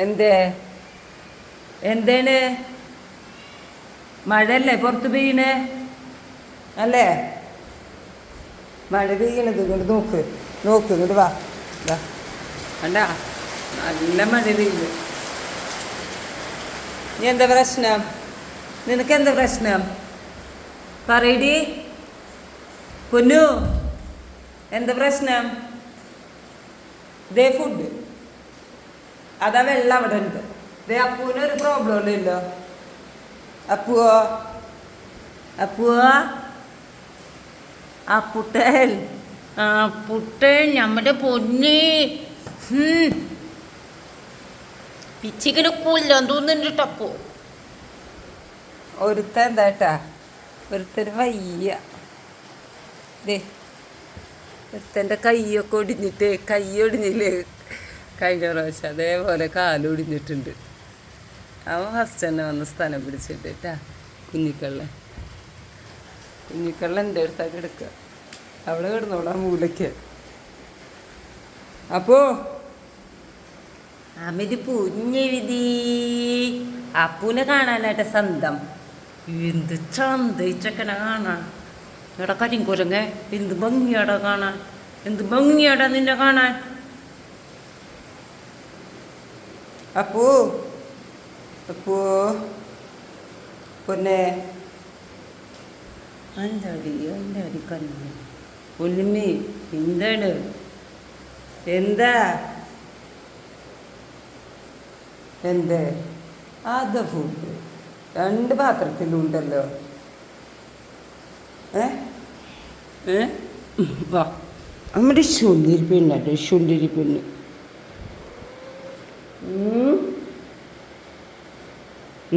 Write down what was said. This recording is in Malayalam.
എന്തേ എന്തേണ് മഴയല്ലേ പുറത്ത് പെയ്യണേ അല്ലേ? മഴ പെയ്യണത് ഇങ്ങോട്ട് നോക്ക് നോക്ക് ഇങ്ങോട്ട് വാ കണ്ട നല്ല മഴ പെയ്യുന്നു. നീ എന്താ പ്രശ്നം? നിനക്കെന്താ പ്രശ്നം? പറയടി പൊന്നു, എന്താ പ്രശ്നം? ദേ ഫുഡ് അതാ വെള്ളം അവിടെ ഉണ്ട്. ദേ അപ്പൂനൊരു പ്രോബ്ലം ഇല്ലല്ലോ. അപ്പുവോ അപ്പുവോ അപ്പുട്ടേൽ പുട്ടൻ നമ്മുടെ പൊന്നി പിച്ചിക്കിന് കൊല്ലാൻ തോന്നുന്നുണ്ടപ്പോ. ഒരുത്ത എന്താട്ടാ ഒരുത്തന് വയ്യ. ദേ ഒരുത്തൻ്റെ കൈയൊക്കെ ഒടിഞ്ഞിട്ട് കൈ ഒടിഞ്ഞില്ലേ കഴിഞ്ഞ പ്രാവശ്യം അതേപോലെ കാലൊടിഞ്ഞിട്ടുണ്ട്. അവൻ ഫസ്റ്റ് തന്നെ വന്ന് സ്ഥലം പിടിച്ചിട്ട് കേട്ടാ. കുഞ്ഞിക്കള്ള എൻ്റെ അടുത്തൊക്കെ എടുക്കുക. അവിടെ കിടന്നോളാം മൂലയ്ക്ക്. അപ്പോ അമിത് പുഞ്ഞെഴുതി അപ്പൂനെ കാണാനായിട്ട് സ്വന്തം എന്ത് ചന്തയിച്ചക്കനെ കാണാൻ. എടാ കരിങ്കുരങ്ങ എന്ത് ഭംഗിയാടാ കാണാൻ, എന്ത് ഭംഗിയാടാ നിന്നെ കാണാൻ. അപ്പൂ അപ്പൂ പൊന്നെ അഞ്ചടി കണ്ണു പൊന്നുമ്മി എന്താണ് എന്താ എന്ത് അത് ഫുഡ് 2 പാത്രത്തിലുണ്ടല്ലോ. വാ നമ്മുടെ ശുണ്ടിരി പെണ്ണ ശുണ്ടിരി പെണ്ണ്.